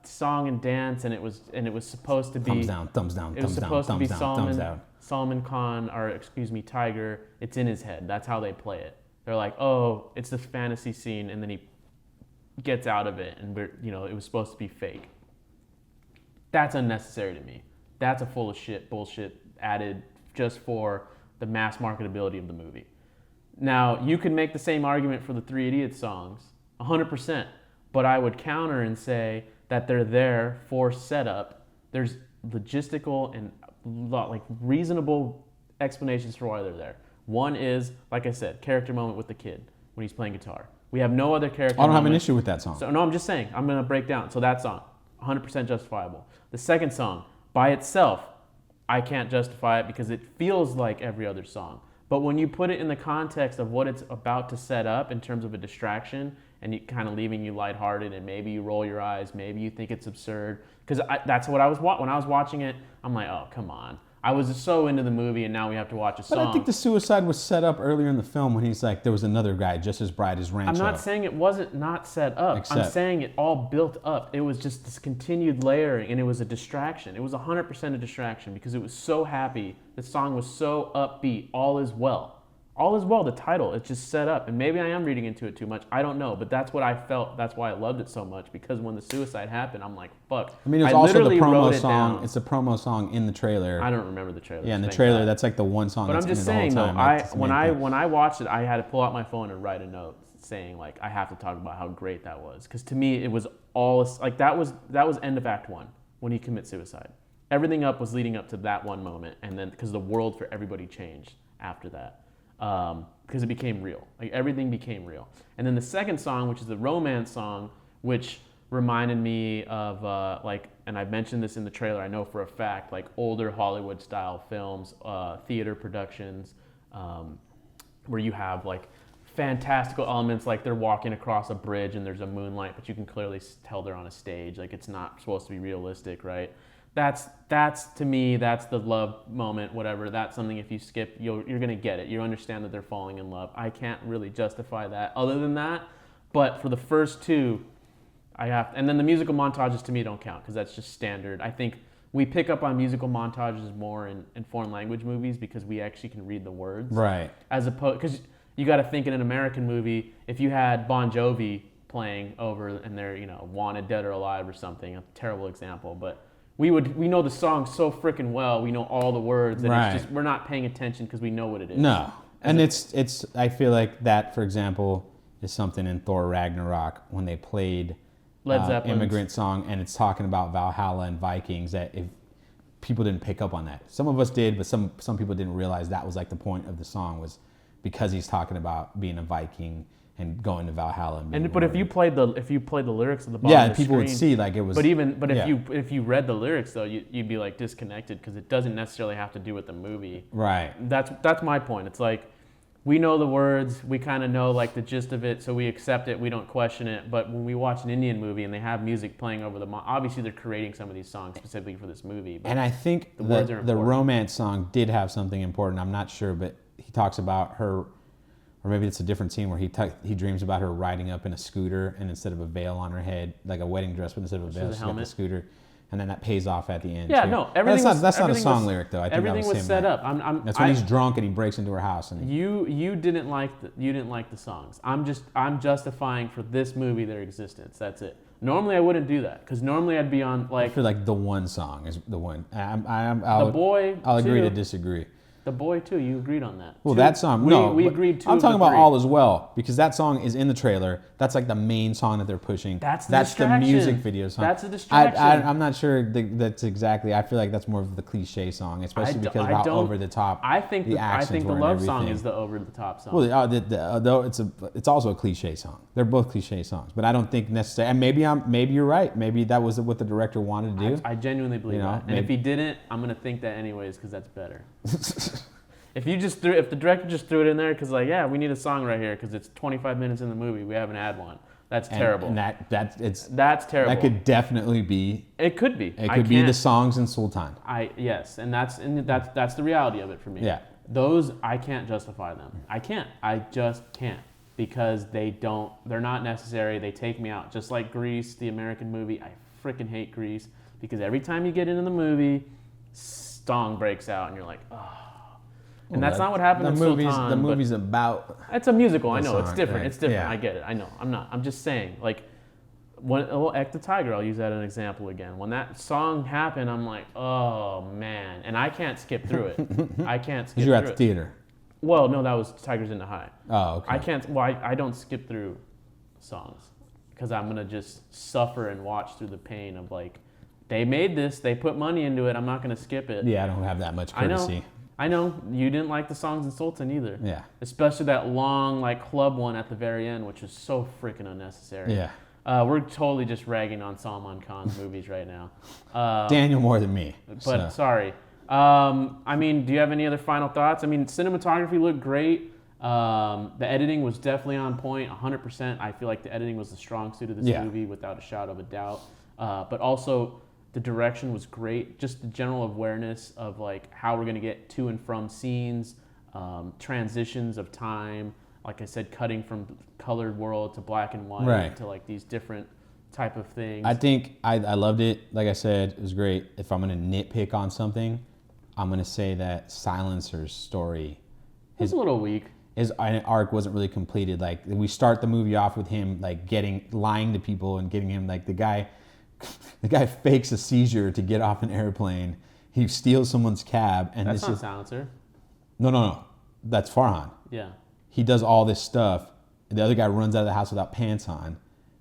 song and dance, and it was supposed to be thumbs down, thumbs down, it was thumbs supposed down, to be thumbs down. Salman Khan, or excuse me, Tiger. It's in his head. That's how they play it. They're like, oh, it's the fantasy scene, and then he gets out of it, and it was supposed to be fake. That's unnecessary to me. That's a full of shit bullshit added just for the mass marketability of the movie. Now, you can make the same argument for the Three Idiots songs, 100%. But I would counter and say that they're there for setup. There's logistical and like reasonable explanations for why they're there. One is, like I said, character moment with the kid when he's playing guitar. We have no other character. I don't have an moment. issue with that song. So no, I'm just saying. I'm gonna break down. So that song, 100% justifiable. The second song, by itself, I can't justify it because it feels like every other song. But when you put it in the context of what it's about to set up in terms of a distraction, and you kind of leaving you lighthearted, and maybe you roll your eyes, maybe you think it's absurd, because that's what I was when I was watching it. I'm like, oh come on. I was so into the movie, and now we have to watch a song. But I think the suicide was set up earlier in the film when he's like, there was another guy just as bright as Rancho. I'm not saying it wasn't not set up. I'm saying it all built up. It was just this continued layering, and it was a distraction. It was 100% a distraction because it was so happy. The song was so upbeat. All is well. All is well, the title, it's just set up. And maybe I am reading into it too much. I don't know. But that's what I felt. That's why I loved it so much. Because when the suicide happened, I'm like, fuck. I mean, it's also the promo song. It's a promo song in the trailer. I don't remember the trailer. Yeah, in the trailer, that's like the one song that's in it the whole time. But I'm just saying, though, when I watched it, I had to pull out my phone and write a note saying, like, I have to talk about how great that was. Because to me, it was all, like, that was end of Act 1 when he commits suicide. Everything up was leading up to that one moment. And then, because the world for everybody changed after that. Because it became real. Like everything became real. And then the second song, which is the romance song, which reminded me of and I mentioned this in the trailer, I know for a fact, like older Hollywood style films, theater productions, where you have like fantastical elements, like they're walking across a bridge and there's a moonlight, but you can clearly tell they're on a stage. Like it's not supposed to be realistic, right? That's to me, that's the love moment, whatever. That's something if you skip, you're going to get it. You understand that they're falling in love. I can't really justify that other than that. But for the first two, I have, and then the musical montages to me don't count because that's just standard. I think we pick up on musical montages more in foreign language movies because we actually can read the words. Right. As opposed, because you got to think in an American movie, if you had Bon Jovi playing over and they're, wanted, dead or alive or something, a terrible example, but we know the song so freaking well. We know all the words, and it's just we're not paying attention because we know what it is. No, and it's. I feel like that, for example, is something in Thor Ragnarok when they played Led Zeppelin's Immigrant Song, and it's talking about Valhalla and Vikings. That if people didn't pick up on that, some of us did, but some people didn't realize that was like the point of the song was because he's talking about being a Viking and going to Valhalla. But if you played the lyrics at the bottom of the people screen, would see like it was. But if you read the lyrics though, you'd be like disconnected because it doesn't necessarily have to do with the movie. Right. That's my point. It's like we know the words, we kind of know like the gist of it, so we accept it, we don't question it. But when we watch an Indian movie and they have music playing over obviously they're creating some of these songs specifically for this movie. And I think the romance song did have something important. I'm not sure, but he talks about her. Or maybe it's a different scene where he dreams about her riding up in a scooter and instead of a veil on her head, like a wedding dress, but instead of a veil, she's got the scooter. And then that pays off at the end. Yeah, too. no, that's not a song lyric though. I think everything was set up. That's when he's drunk and he breaks into her house. And you didn't like the songs. I'm justifying for this movie their existence. That's it. Normally I wouldn't do that because normally I'd be on like. I feel like the one song is the one. I'll agree to disagree. The Boy too, you agreed on that. Well, that song, we agreed to. I'm talking about All Is Well because that song is in the trailer. That's like the main song that they're pushing. That's the music video song. That's a distraction. I'm not sure that's exactly. I feel like that's more of the cliche song, especially because of how over the top. I think the love song is the over the top song. Well, though it's also a cliche song. They're both cliche songs, but I don't think necessarily. And maybe you're right. Maybe that was what the director wanted to do. I genuinely believe that. And if he didn't, I'm gonna think that anyways because that's better. If the director just threw it in there because we need a song right here because it's 25 minutes in the movie, we haven't had one. That's terrible. And that's terrible. That could definitely be. It could be. It could be the songs in Sultan. Yes, and that's the reality of it for me. Yeah. Those I can't justify them. I just can't because they're not necessary. They take me out. Just like Grease, the American movie. I freaking hate Grease because every time you get into the movie, song breaks out and you're like, oh. And that's not what happened in Sultan. The movie's about. It's a musical. I know song, it's different. right. It's different. Yeah. I get it. I know. I'm just saying. Like, Act the Tiger. I'll use that as an example again. When that song happened, I'm like, oh man, and I can't skip through it. I can't skip. You're at the theater. Well, no, that was Tigers in the High. Oh, okay. I can't. Well, I don't skip through songs because I'm gonna just suffer and watch through the pain of like, they made this. They put money into it. I'm not gonna skip it. Yeah, I don't have that much courtesy. I know you didn't like the songs in Sultan either. Yeah. Especially that long like club one at the very end, which is so freaking unnecessary. Yeah. We're totally just ragging on Salman Khan's movies right now. Daniel more than me. But sorry. I mean, do you have any other final thoughts? I mean, cinematography looked great. The editing was definitely on point, 100%. I feel like the editing was the strong suit of this movie without a shadow of a doubt. But also, the direction was great. Just the general awareness of like how we're gonna get to and from scenes, transitions of time. Like I said, cutting from colored world to black and white to like these different type of things. I think I loved it. Like I said, it was great. If I'm gonna nitpick on something, I'm gonna say that Silencer's story, It's a little weak. his arc wasn't really completed. Like we start the movie off with him like lying to people and getting him like the guy fakes a seizure to get off an airplane. He steals someone's cab and That's not Silencer. No. That's Farhan. Yeah. He does all this stuff. And the other guy runs out of the house without pants on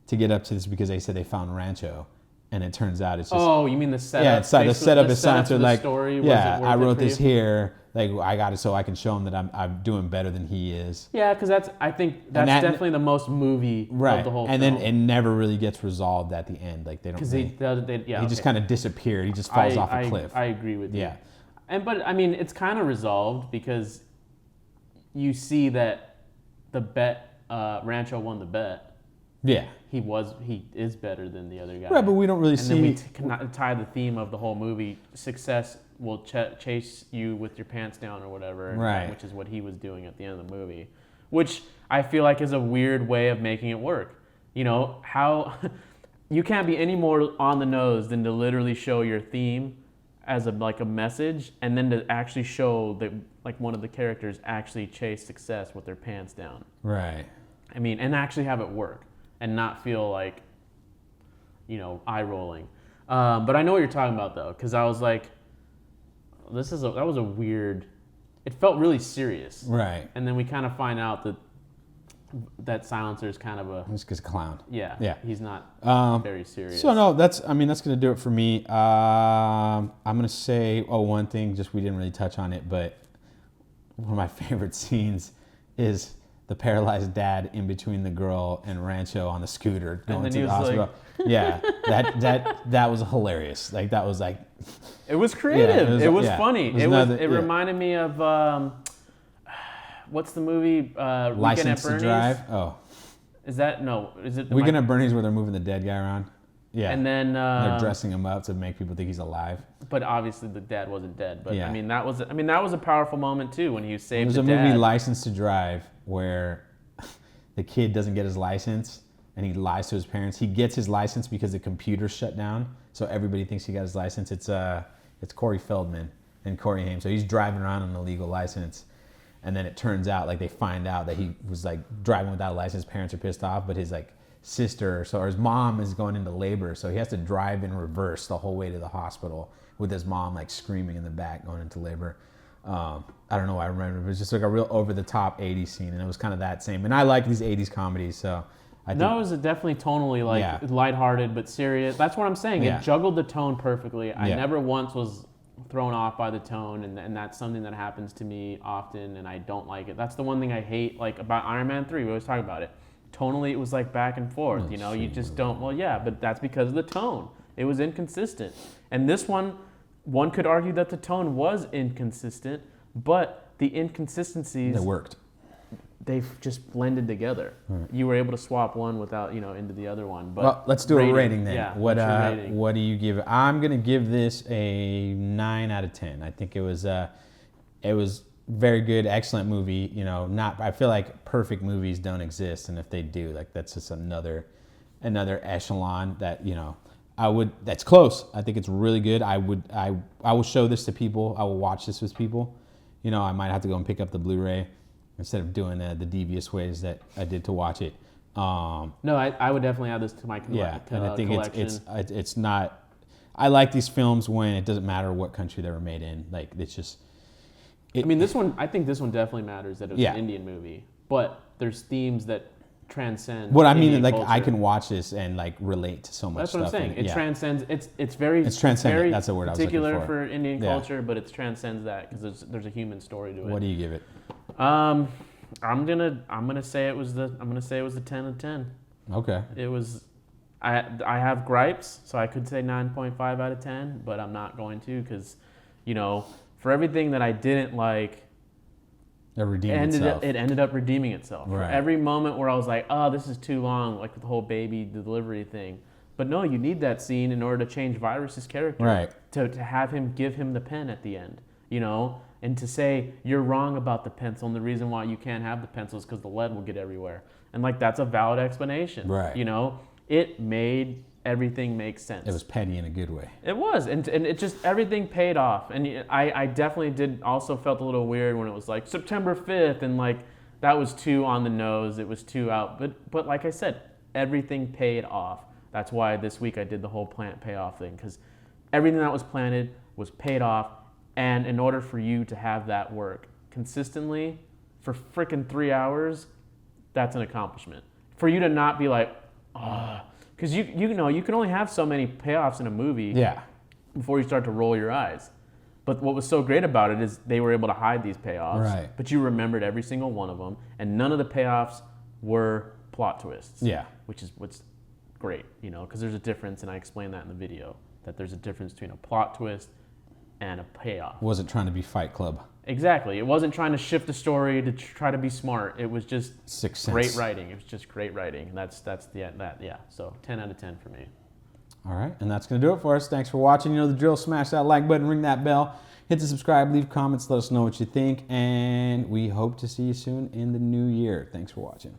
to get up to this because they said they found Rancho. And it turns out it's just... Oh, you mean the setup? Yeah, the setup is Silencer. Like, story I wrote this here. Like, I got it so I can show him that I'm doing better than he is. Yeah, because I think that's definitely the most movie of the whole film. And then it never really gets resolved at the end. Like, they don't... Because he just kind of disappeared. He just falls off a cliff. I agree with you. Yeah. But, I mean, it's kind of resolved because you see that the bet, Rancho won the bet. Yeah. He is better than the other guy. Right, but we don't really see... And then we tie the theme of the whole movie. Success will chase you with your pants down or whatever. Right. Which is what he was doing at the end of the movie. Which I feel like is a weird way of making it work. You know, how... you can't be any more on the nose than to literally show your theme as a message, and then to actually show that like one of the characters actually chase success with their pants down. Right. I mean, and actually have it work. And not feel like, eye rolling. But I know what you're talking about though, because I was like, that was a weird. It felt really serious. Right. And then we kind of find out that Silencer is kind of He's just a clown. Yeah. He's not very serious. So no, that's gonna do it for me. I'm gonna say one thing. Just we didn't really touch on it, but one of my favorite scenes is the paralyzed dad in between the girl and Rancho on the scooter going to the hospital. Yeah, that was hilarious. Like that was like. It was creative. It was funny. It Yeah. reminded me of what's the movie? License to Drive. Oh. Is that no? Is it Weekend at Bernie's where they're moving the dead guy around? Yeah. And then they're dressing him up to make people think he's alive. But obviously the dad wasn't dead. But Yeah. that was a powerful moment too when he saved the dad. There's a movie License to Drive where the kid doesn't get his license and he lies to his parents. He gets his license because the computer's shut down, so everybody thinks he got his license. It's Corey Feldman and Corey Haim. So he's driving around on an illegal license, and then it turns out like they find out that he was like driving without a license. His parents are pissed off, but his like sister or his mom is going into labor, so he has to drive in reverse the whole way to the hospital with his mom like screaming in the back going into labor. I don't know why I remember. It was just like a real over-the-top 80s scene, and it was kind of that same. And I like these 80s comedies, so I think... No, it was definitely tonally lighthearted but serious. That's what I'm saying. Yeah. It juggled the tone perfectly. I Yeah. never once was thrown off by the tone, and that's something that happens to me often, and I don't like it. That's the one thing I hate like about Iron Man 3. We always talk about it. Tonally, it was like back and forth. You just don't... Well, yeah, but that's because of the tone. It was inconsistent. And this one could argue that the tone was inconsistent, but the inconsistencies... It worked. They've just blended together. Right. You were able to swap one without, into the other one. But well, let's do a rating then. Yeah, what do you give it? I'm going to give this a 9 out of 10. I think it was very good, excellent movie. I feel like perfect movies don't exist, and if they do, like that's just another echelon that, that's close. I think it's really good. I will show this to people. I will watch this with people. I might have to go and pick up the Blu-ray instead of doing the devious ways that I did to watch it. No, I would definitely add this to my collection. And I think it's not. I like these films when it doesn't matter what country they were made in. Like it's just. I think this one definitely matters that it was an Indian movie, but there's themes that transcend. What I mean, Indian like culture. I can watch this and like relate to so much That's stuff. what I'm saying. in It transcends. It's very. It's transcendent. Very That's the word I was looking particular for. Indian Yeah. culture, but it transcends that because there's a human story to it. What do you give it? I'm gonna say it was the 10 of 10. Okay. It was. I have gripes, so I could say 9.5 out of 10, but I'm not going to because, for everything that I didn't like, It redeemed itself. it ended up redeeming itself. Right. For every moment where I was like, oh, this is too long, like with the whole baby delivery thing. But no, you need that scene in order to change Virus's character. Right. To have him give him the pen at the end, and to say you're wrong about the pencil and the reason why you can't have the pencil is because the lead will get everywhere. And like that's a valid explanation. Right. It made everything make sense. It was petty in a good way. It was, and it just, everything paid off. And I definitely also felt a little weird when it was like September 5th, and like that was too on the nose. It was too out. But like I said, everything paid off. That's why this week I did the whole plant payoff thing, because everything that was planted was paid off. And in order for you to have that work consistently for freaking 3 hours, that's an accomplishment. For you to not be like, because you can only have so many payoffs in a movie before you start to roll your eyes. But what was so great about it is they were able to hide these payoffs, right. But you remembered every single one of them, and none of the payoffs were plot twists. Yeah. Which is what's great, because there's a difference, and I explained that in the video, that there's a difference between a plot twist and a payoff. Wasn't trying to be Fight Club. Exactly. It wasn't trying to shift the story to try to be smart. It was just great writing. It was just great writing. And that's the end. So 10 out of 10 for me. All right, and that's going to do it for us. Thanks for watching. You know the drill. Smash that like button, ring that bell, hit the subscribe, leave comments, let us know what you think, and we hope to see you soon in the new year. Thanks for watching.